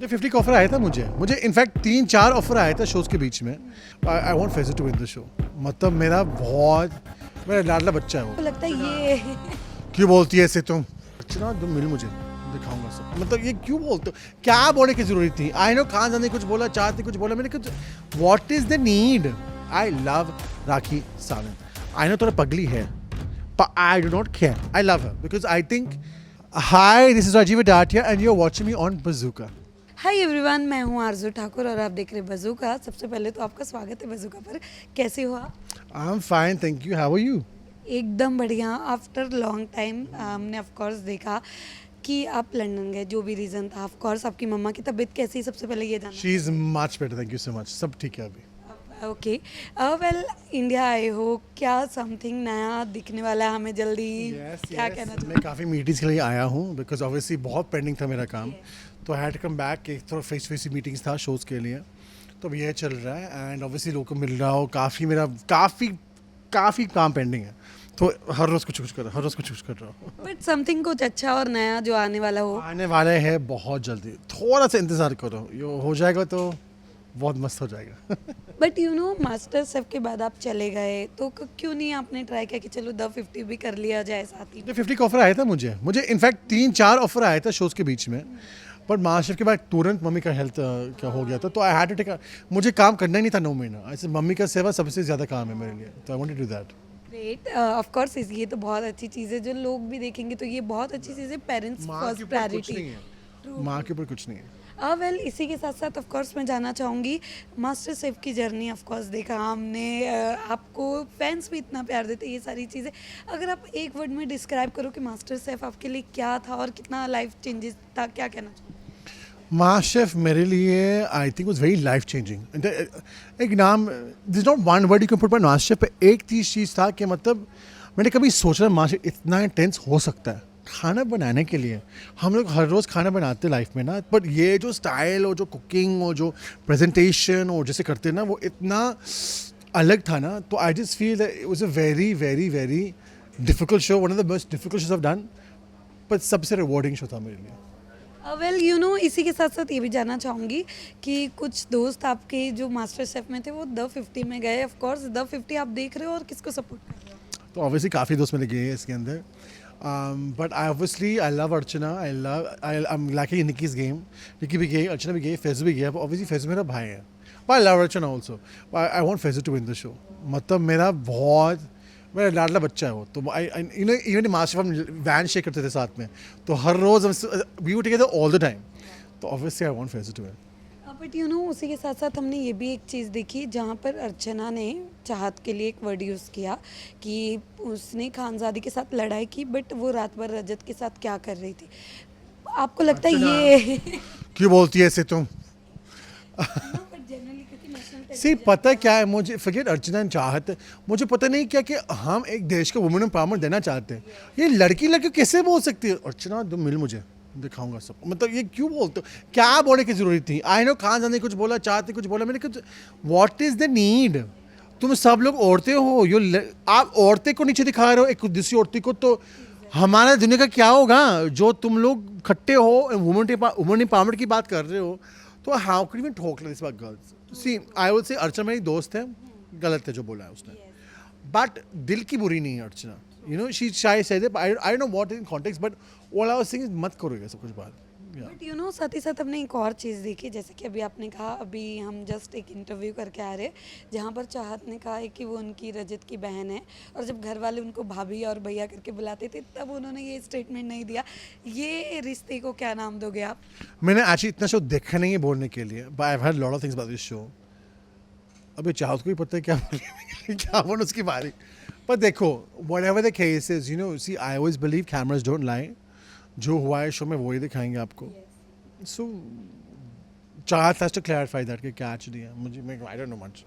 50 का ऑफर आया था मुझे इनफैक्ट 3-4 ऑफर आया था शोज के बीच में. I want Faisal to win the show. मतलब मेरा लाडला बच्चा है वो. को लगता है ये क्यों बोलती है ऐसे तुम? अच्छा तुम मिल मुझे दिखाऊंगा सब. मतलब ये क्यों बोलते हो? क्या बोलने की जरूरत थी? आई नो खान ने कुछ बोला, चाहते कुछ बोला, मैंने कुछ. What is the need? I love Rakhi Sawant. I know थोड़ा पगली है, but I do not care. I love her because I think. Hi, this is Rajiv Datia and you're watching me on Bazooka. Hi everyone, मैं हूँ आरजू ठाकुर और आप देख रहे हैं बज़ूका. सबसे पहले तो आपका स्वागत है बज़ूका पर. कैसे हो आप? I'm fine, thank you. How are you? एकदम बढ़िया. आफ्टर लॉन्ग टाइम हमने ऑफ कोर्स देखा कि आप लंदन गए. जो भी रीज़न था, ऑफ कोर्स आपकी मम्मा की तबीयत कैसी है सबसे पहले ये जानना. She's much better, thank you so much. सब ठीक है अभी. ओके. वेल, इंडिया आए हो, क्या समथिंग नया दिखने वाला है हमें जल्दी? क्या कहना मैं काफ़ी मीटिंग्स के लिए आया हूँ बिकॉज ऑब्वियसली बहुत पेंडिंग था मेरा काम. तो I had to come back. एक थोड़ा फेस टू फेस मीटिंग्स था शोज़ के लिए. तो अब ये चल रहा है एंड ऑब्वियसली लोगों को मिल रहा हो. काफ़ी काम पेंडिंग है. तो हर रोज़ कुछ कर रहा हूँ. बट समथिंग कुछ अच्छा और नया जो आने वाला हो. आने वाले हैं बहुत जल्दी. थोड़ा सा इंतज़ार करो, ये हो जाएगा तो बहुत मस्त हो जाएगा. But you know, master chef के बाद आप चले गए तो क्यों नहीं आपने ट्राई किया कि चलो द 50 भी कर लिया जाए साथ ही? 50 का ऑफर आया था मुझे इनफैक्ट 3-4 ऑफर आया था शोज़ के बीच में. बट मास्टर शेफ के बाद तुरंत मम्मी का हेल्थ क्या हो गया था. तो आई हैड टू टेक. मुझे काम करना ही नहीं था 9 महीना. ऐसे मम्मी का सेवा सबसे ज़्यादा काम है मेरे लिए. तो I wanted to do that. Great. Of course ये तो बहुत अच्छी चीज़ है. जो लोग भी देखेंगे तो ये बहुत अच्छी चीज़ है. Parents first priority. माँ के ऊपर कुछ नहीं है. वेल, इसी के साथ साथ ऑफ कोर्स मैं जानना चाहूँगी मास्टर शेफ की जर्नी. ऑफ कोर्स देखा हमने, आपको फैंस भी इतना प्यार देते, ये सारी चीज़ें. अगर आप एक वर्ड में डिस्क्राइब करो कि मास्टर शेफ आपके लिए क्या था और कितना लाइफ चेंजेस था, क्या कहना चाहूँ? मास्टर शेफ मेरे लिए I think was very life changing. एक नाम, this not one word you can put by master chef. एक चीज़ था कि मतलब मैंने कभी सोचा मास्टर इतना इंटेंस हो सकता है खाना बनाने के लिए. हम लोग हर रोज़ खाना बनाते लाइफ में ना, बट ये जो स्टाइल और जो कुकिंग और जो प्रेजेंटेशन और जैसे करते हैं ना, वो इतना अलग था ना. तो I just feel that it was a very very very difficult show. One of the most difficult shows I have done, but सबसे रिवॉर्डिंग शो था मेरे लिए. वेल, यू नो, इसी के साथ साथ ये भी जानना चाहूँगी कि कुछ दोस्त आपके जो मास्टर शेफ में थे वो द 50 में गए. ऑफ कोर्स द 50 आप देख रहे हो और किसको सपोर्ट कर रहे हो? तो ऑब्वियसली काफ़ी दोस्त मेरे गए हैं इसके अंदर. But I love Archana. I'm liking Nikki's game. Nikki भी गई, Archana भी गई, Faiz भी गया. Obviously Faiz मेरा भाई है. But I love Archana also. But I want Faiz to win the show. मतलब मेरा लाडला बच्चा है वो. तो even मास्टर हम वैन शेक करते थे साथ में. तो हर रोज़ we were together all the time. तो obviously I want Faiz to win. But you know, उसी के साथ साथ हमने ये भी एक चीज़ देखी जहाँ पर अर्चना ने चाहत के लिए एक वर्ड यूज़ किया कि उसने खानजादी के साथ लड़ाई की, बट वो रात भर रजत के साथ क्या कर रही थी. आपको लगता है ये क्यों बोलती है ऐसे तुम? सी पता क्या है, मुझे फॉरगेट अर्चना चाहत. मुझे पता नहीं क्या कि हम एक देश को वुमेन एम्पावरमेंट देना चाहते हैं. ये लड़की कैसे बोल सकती है? अर्चना तुम मिल मुझे दिखाऊंगा सब. मतलब ये क्यों बोलते हो? क्या बोलने की जरूरत थी? आई नो खान ने कुछ बोला, चाहते कुछ बोला, मैंने कुछ. What is the need? तुम सब लोग औरतें हो. आप औरतें को नीचे दिखा रहे हो एक दूसरी औरतें को. तो हमारा दुनिया का क्या होगा? जो तुम लोग खट्टे हो, वुमेन एम्पावरमेंट की बात कर रहे हो. तो how can you talk like this about girls? See I will say Archana मेरी दोस्त है. गलत है जो बोला है उसने, बट दिल की बुरी नहीं है अर्चना. You know, she said it, but I don't know what in context, but all I was saying is मत करो ये सब कुछ बात. बट यू नो, साथ ही साथ हमने एक और चीज़ देखी, जैसे कि अभी आपने कहा, अभी हम जस्ट एक इंटरव्यू करके आ रहे जहाँ पर चाहत ने कहा है कि वो उनकी रजत की बहन है, और जब घर वाले उनको भाभी और भैया करके बुलाते थे तब उन्होंने ये स्टेटमेंट नहीं दिया. ये रिश्ते को क्या नाम दोगे आप? मैंने एक्चुअली इतना शो देखा नहीं है बोलने के लिए, but I've heard a lot of things about this show. अभी चाहत को ही पता है क्या बोल उसकी बारी. पर देखो, whatever the case is, you know, see, I always believe cameras don't lie. जो हुआ है शो में वही दिखाएंगे आपको. So, चाहत has to clarify that कि क्या actually है. I don't know much.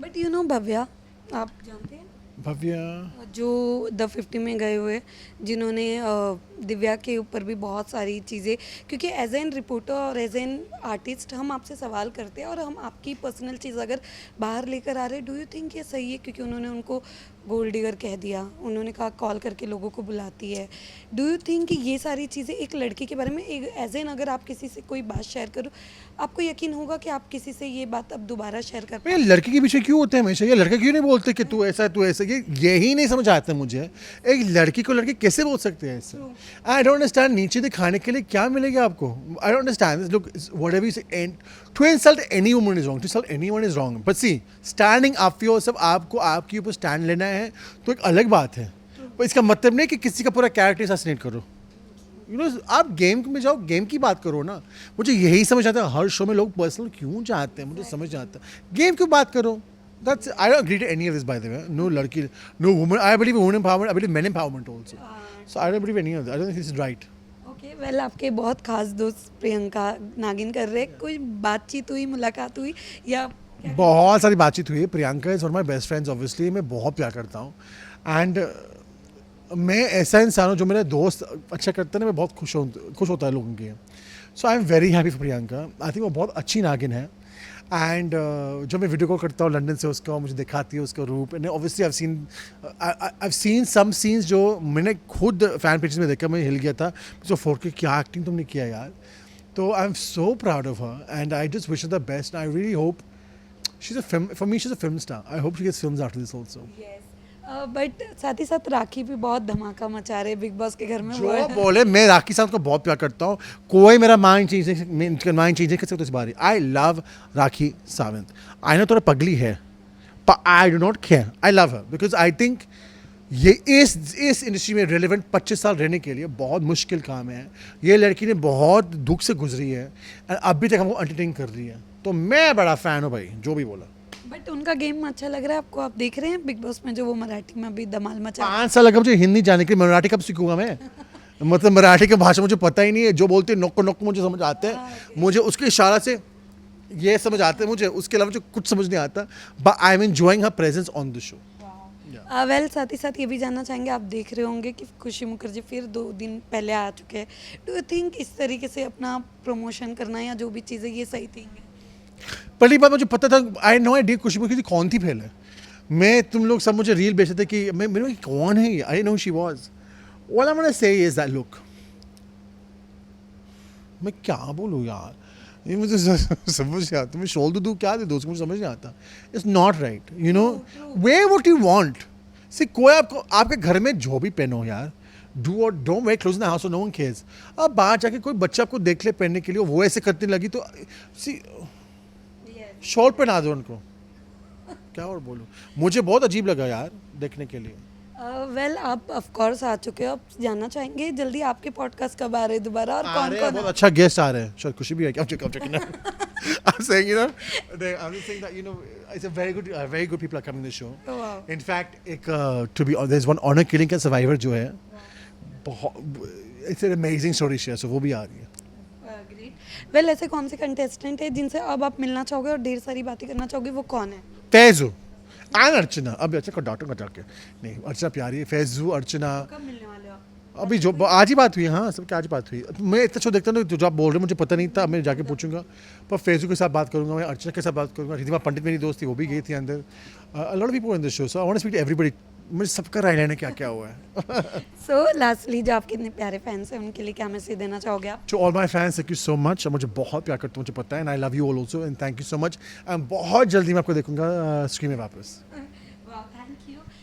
But you know, Bhavya आप जानते हैं? भव्या जो द 50 में गए हुए, जिन्होंने दिव्या के ऊपर भी बहुत सारी चीज़ें, क्योंकि एज एन रिपोर्टर और एज एन आर्टिस्ट हम आपसे सवाल करते हैं और हम आपकी पर्सनल चीज़ अगर बाहर लेकर आ रहे हैं, डू यू थिंक ये सही है? क्योंकि उन्होंने उनको गोल्ड डिगर कह दिया, उन्होंने कहा कॉल करके लोगों को बुलाती है। डू यू थिंक कि ये सारी चीज़ें एक लड़की के बारे में एक एज एन अगर आप किसी से कोई बात शेयर करो, आपको यकीन होगा कि आप किसी से ये बात अब दोबारा शेयर कर ये लड़के के पीछे क्यों होते हैं हमेशा? ये लड़के क्यों नहीं बोलते कि तू ऐसा है तू ऐसा? ये यही नहीं समझ आता मुझे, एक लड़की को लड़के कैसे बोल सकते हैं ऐसे? I don't understand. नीचे दिखाने के लिए क्या मिलेगा आपको? I don't understand. Look, whatever you say, and to insult any woman is wrong, to insult anyone is wrong, but see standing up for yourself, आपको आपके ऊपर स्टैंड लेना है तो एक अलग बात है, पर इसका मतलब नहीं कि किसी का पूरा कैरेक्टर असैसिनेट करो। यू नो, आप गेम में जाओ, गेम की बात करो ना। मुझे यही समझ आता है हर शो में लोग पर्सनल क्यों चाहते हैं, मुझे समझ नहीं आता। गेम की बात करो। That's, I don't agree to any of this by the way. No लड़की, no woman, I believe woman empowerment, I believe men empowerment also. So I don't believe any of this, I don't think this is right. Okay well, आपके बहुत खास दोस्त प्रियंका नागिन कर रहे, कोई बातचीत हुई, मुलाकात हुई या बहुत सारी बातचीत हुई है। Priyanka is one my best friends, obviously मैं बहुत प्यार करता हूँ। एंड मैं ऐसा इंसान हूँ जो मेरे दोस्त अच्छा करते हैं ना, मैं बहुत खुश होता है लोगों के। So I am very happy for Priyanka. I think वो बहुत अच्छी नागिन है। एंड जब मैं वीडियो कॉल करता हूँ लंदन से, उसका मुझे दिखाती है उसका रूप। And obviously I seen some scenes जो मैंने खुद फैन पेजेस में देखा, मैं हिल गया था। सो 4K क्या एक्टिंग तुमने किया यार। तो I am so proud of her and I just wish the best. I really hope she's a film, for me she's a film star. I hope she gets films after this also. But साथ ही साथ राखी भी बहुत धमाका मचा रहे big boss के घर में। वो जो है। बोले, मैं राखी सावंत को बहुत प्यार करता हूँ। कोई मेरा माइंड चेंज नहीं कर सकता इस बारे। I love Rakhi Sawant. I know थोड़ा पगली है, पर I do not care. I love her because I think ये इस इंडस्ट्री में रेलिवेंट 25 साल रहने के लिए बहुत मुश्किल काम है। ये लड़की ने बहुत दुख से गुजरी है और अभी तक हमको एंटरटेन कर रही है। तो मैं बड़ा फ़ैन हूँ भाई, जो भी बोला। बट उनका गेम अच्छा लग रहा है आपको? आप देख रहे हैं बिग बॉस में जो वो मराठी में अभी धमाल मचा रहे हैं? 5 साल लगा मुझे हिंदी जाने के लिए, मराठी कब सीखूंगा मैं? मतलब मराठी की भाषा मुझे पता ही नहीं है। जो बोलते हैं नोक नोक मुझे समझ आते हैं, मुझे उसके इशारा से ये समझ आते हैं मुझे, उसके अलावा मुझे कुछ समझ नहीं आता। But I am enjoying her presence on the show. Well, साथ ही साथ ये भी जानना चाहेंगे, आप देख रहे होंगे कि खुशी मुखर्जी फिर 2 दिन पहले आ चुके हैं। डू यू थिंक इस तरीके से अपना प्रमोशन करना या जो भी चीज़ें ये सही थी? पहली बात मुझे पता था, आई नो आइडिया खुशी मुखर्जी कौन थी पहले। मैं, तुम लोग सब मुझे रील भेजते थे कि मैं, मेरे को कौन है ये, I know she was. All I want to say is that look, मैं क्या बोलूँ यार, ये मुझे समझ नहीं आता। मैं शोल दूँ क्या दे दोस्त, मुझे समझ नहीं आता। It's not right, you know. Where what you want. See, कोई आपको आपके घर में जो भी पहनो यार, डू और don't wear clothes in the house, no one cares. अब बाहर जाके कोई बच्चा आपको देख ले पहनने के लिए, वो ऐसे करने लगी तो सी शॉल पहना दो उनको। क्या और बोलूँ, मुझे बहुत अजीब लगा यार देखने के लिए। वेल, आप ऑफ कोर्स आ चुके हो, आप जानना चाहेंगे जल्दी आपके पॉडकास्ट कब आ रहे हैं दोबारा और कौन कौन? बहुत अच्छा गेस्ट आ रहे हैं, शायद खुशी भी है क्या? I'm checking now. I'm saying, you know, I'm just saying that, you know, it's a very good people are coming to the show. Oh, wow. In fact, एक to be there's one honor killing का survivor जो है, it's an amazing story share, so वो भी आ रही है। Well, ऐसे कौन से कंटेस्टेंट है जिनसे अब आप मिलना चाहोगे और ढेर सारी बातें करना चाहोगे, वो कौन है? फैजू एंड अर्चना। अभी अर्चना को डांटूंगा जाके, नहीं अर्चना प्यारी है। फैजू, अर्चना कब मिलने वाले हो आप? अभी जो आज ही बात हुई, हाँ सबकी आज बात हुई। मैं इतना शो देखता हूँ, जो आप बोल रहे हो मुझे पता नहीं था, मैं जाके पूछूंगा। पर फैजू के साथ बात करूंगा, मैं अर्चना के साथ बात करूंगा। रिधिमा पंडित मेरी दोस्त थी, वो भी गई थी अंदर। A lot of people in the show, so I want to speak to everybody. मुझे सबका राय लेना क्या क्या हुआ है। सो लास्टली, जो आपके इतने प्यारे फैंस हैं उनके लिए क्या मैसेज देना चाहोगे आप? To all my fans, thank you so much. मुझे बहुत प्यार करते हो, मुझे पता है, and I love you all also, and thank you so much. बहुत जल्दी मैं आपको देखूंगा स्क्रीन में वापस।